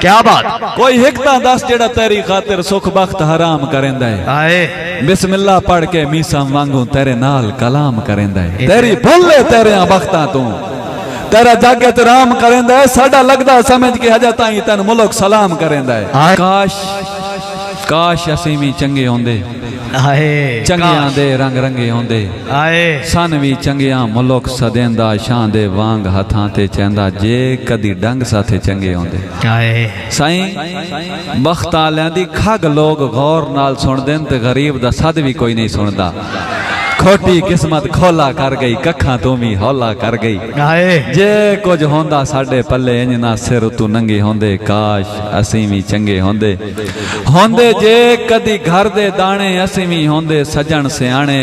क्या बात। कोई हिकता दस जेड़ा तेरी खातिर सुख बख्त हराम करेंदा है। आए बिस्मिल्लाह पढ़ के मीसा वांगू तेरे नाल कलाम करेंदा है। तेरी भुल्ले तेरे बख्तां तू तेरा जग एहतराम करेंदा है। साडा लगदा समझ के हजा ताई तन मुल्क सलाम करेंदा है। काश काश असीं भी चंगे होंदे। आए चंगियां दे रंग रंगे होंदे। आए सन भी चंगियां मुल्क सदेंदा शां दे वांग हथां ते चेंदा जे कदी डंग साथे चंगे होंदे। आए साईं बख्त आलियां दी खग लोग गौर नाल सुनदे ते गरीब दा सद भी कोई नहीं सुनदा। खोटी किस्मत खोला कर गई कखा तू भी हौला कर गई। आए जे कुछ होंदा साडे पल्ले इंज ना सिर तू नंगे होंदे। काश असीं भी चंगे होंदे होंदे जे कदी घर दे दाने असीं भी होंदे सजन सियाणे।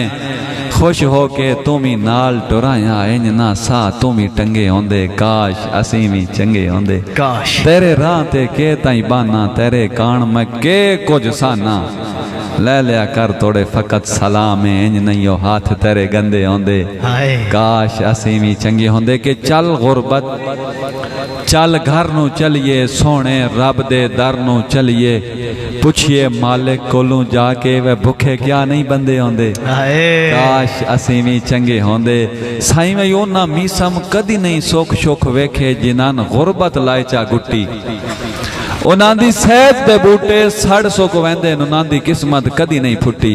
खुश हो के तू भी नाल टुराया इंज ना सा तू भी टंगे होंदे। काश असीं भी चंगे होंदे। काश तेरे राह ते के ताई बाना तेरे कान मैं के कुछ साना। ले लिया कर थोड़े फकत सलाम इंज नहीं हो हाथ तेरे गंदे होंदे। काश असीं भी चंगे होंदे कि चल गुरबत चल घर नू चलिए सोने रब दे दर नू चलिए। पुछिए मालिक कोलों जाके वे भुखे क्या नहीं बंदे होंदे। काश असीं भी चंगे होंदे। साईं वे उन्हां मीसम कदी नहीं सुख सुख वेखे जिन्हां गुरबत लाई चा गुट्टी। उन्हां दी सेहत दे बूटे सड़ सुक वेंदे उन्हां दी किस्मत कदी नहीं फुटी।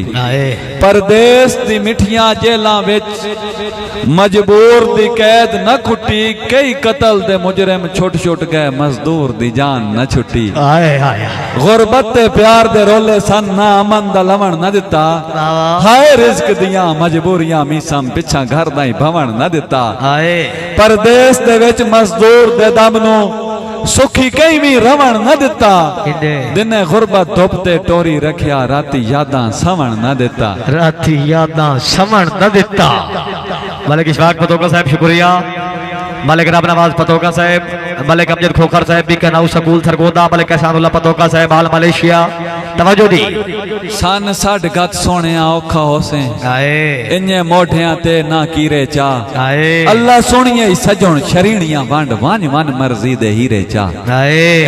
परदेस दी मिठियां जेलां विच मजबूर दी कैद न खुटी। कई कतल दे मुजरिम छुट छुट गए मजदूर दी जान न छुटी। गुरबत ते प्यार दे रोले सन ना अमन दा लवण न दिता। हाय रिज़्क दियां मजबूरियां मीसम पिछा घर दा ही भवन न दिता। परदेस दे विच मजदूर दे दम नू सुखी कई भी रवण न दिता। दिने गुरबत धुपते टोरी रखिया राती यादां सवण न दिता। राती यादां सवण न दिता। मलिक इशफाक पतोका साहब शुक्रिया। मलिक रब नवाज पतोका साहब, मलिक अमजद खोखर साहब भी कनाऊ सकूल सरगोदा, मलिक एहसानुल्लाह पतोका साहब हाल मलेशिया। तवज्जो दी सन साढ़ गत सोने औखा होसे इन्ने मोढ़ियां ते ना कीरे चा। अल्लाह सुनिए सजण शरीणियां वंड वन वन मर्जी दे हीरे चा।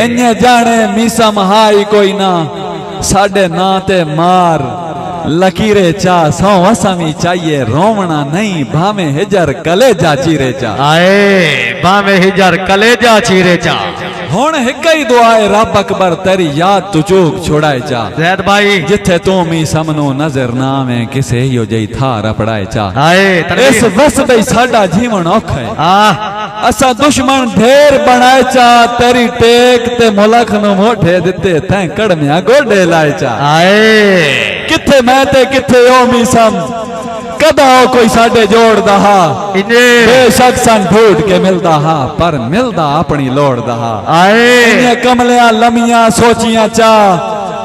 इन्ने जाने मीसा महाई कोई ना साढ़े ना ते मार लकीरे चा। सौ असां भी चाहिए रोवना नहीं भावे हिजर कलेजा चीरे चा। भावे हिजर कलेजा चीरे चा। हुण हिक ही दुआ है रब अकबर तेरी याद तू चूक छुड़ाए चा। जैद भाई जिथे तू मी समनो नजर ना आवे किसे यो जई थार अपड़ाए चा। इस वस दई साडा जीवन औखा है। असा दुश्मन ढेर बनाए चा। तेरी टेक ते मुलख नु मोठे दिते तैं कड़मिया गोडे लाए चा। किथे मैं ते किथे ओ मी सम कदा कोई साडे जोड़दा हा। बेशक सन ढूंढ के मिलदा हा पर मिलदा अपनी लोड़दा हा। इन्ने कमलियां लमियां सोचियां चा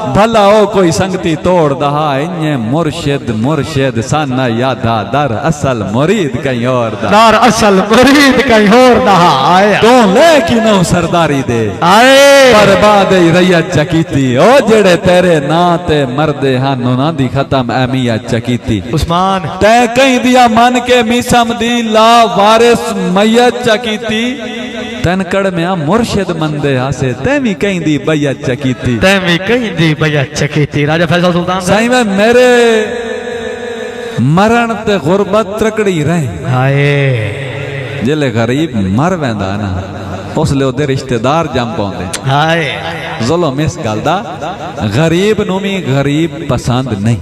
भला ओ कोई संगती तोड़दा हा। इन्ने मुर्शिद मुर्शिद साना यादा दर असल मुरीद कहीं और दा। दर असल मुरीद कहीं और दा। तू ले की नो सरदारी दे बर्बाद रैयत चकीती। ओ जेड़े तेरे ना ते मरदे हन उन्हां दी खत्म अहमियत चकीती। उस्मान तै कहीं दिया मन के मीसम दी ला वारिस मैयत चकीती। तन कड़मिया मुर्शिद मंदे हासे तै भी कहीं दी बैयत चकीती। तै भी कहीं दी बैयत चकीती। राजा फैसल सुल्तान साईं में मेरे मरण ते गुरबत त्रकड़ी रहे। जिले गरीब मर वेंदा ना उसले ओदे रिश्तेदार जम पाउंदे। जुल्म इस गल दा गरीब नू भी गरीब पसंद नहीं।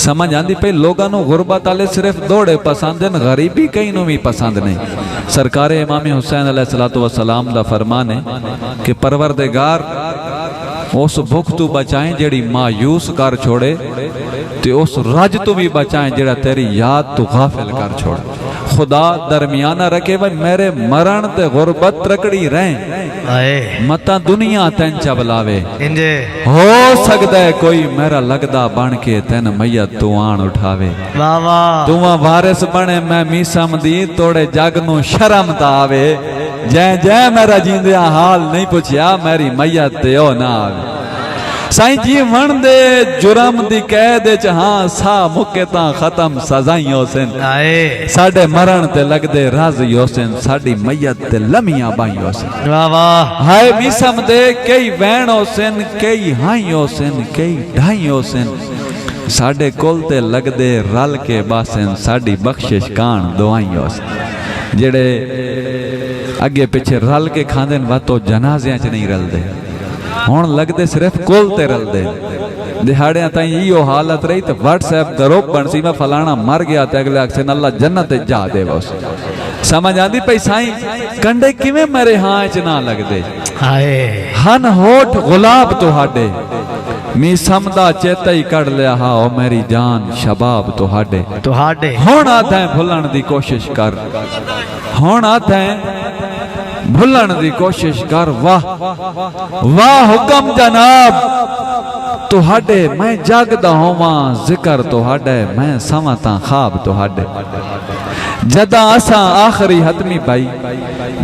समझ आंदी पे लोगों को गुरबत वाले सिर्फ दौड़े पसंद हैं गरीबी कहीं नू भी पसंद नहीं। सरकार इमाम हुसैन अलैहिस्सलातु वस्सलाम दा फरमान है कि परवरदिगार उस भुख तू बचाएं जेड़ी मायूस कर छोड़े ते उस रज तू भी बचाएं जेड़ा तेरी याद तू गाफिल कर छोड़े। खुदा दरमियाना रखे भाई मेरे मरण ते गुरबत रकड़ी रहे मता दुनिया तेन चबलावे। हो सकता है कोई मेरा लगदा बन के तेन मैयत तू आन उठावे। तू वारिस बने मैं मीसम दी तोड़े जग नू शर्म ता आवे। जै जै मेरा जींदिया हाल नहीं पूछया मेरी मैयत ते ओ ना आवे। साईं जी वण दे जुर्म दी कैद च हां सा मुके तां खत्म सजाई होसन साडे मरण ते लगदे राज़ी होसन साडी मैयत ते लमियां बाई होसन वाह वाह हाय मिसम दे कई वैण होसन कई हाई होसन कई ढाई होसन साडे कोल ते लगदे रल के बासन साडी बख्शिश कान दुआई होसन जेड़े अगे पिछे रल के खांदे न वातो जनाज़ियां च नहीं रलदे हुण लगदे सिर्फ कोल ते रलदे दिहाड़ियां ताईं इहो हालत रही तो व्हाट्सएप ग्रुप बन सी मैं फलाना मर गया ते अगले आखसे अल्लाह जन्नत जा देवस समझ आंदी पई साईं कंडे किवें मरे हां च ना लगदे हाय हन होठ गुलाब तुहाडे मी समदा चेता ही कढ़ लिया हा ओ मेरी जान शबाब तुहाडे हुण आदा भुलन दी कोशिश कर हुण आदा भुलन दी कोशिश कर वाह वाह हुक्म जनाब तुहाडे मैं जागदा होवां जिक्र तुहाडे मैं सवां तां ख्वाब तुहाडे जदा असा आखिरी हतमी पाई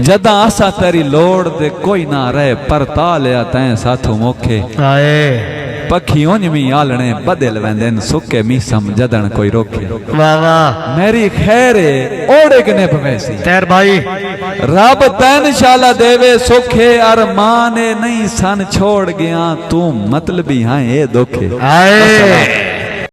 जदा असा तेरी लोड़ दे कोई ना रहे परता लिया तैं साथू मोखे पखी उंजमी आलने बदल वेंदन सुके मीसम जदन कोई रोके वाह वाह मेरी खैर ओड़े कने पवेसी तैर भाई रब तैन शाला देवे सुखे अरमान नहीं सन छोड़ गया तू मतलबी हां ए दुखे आए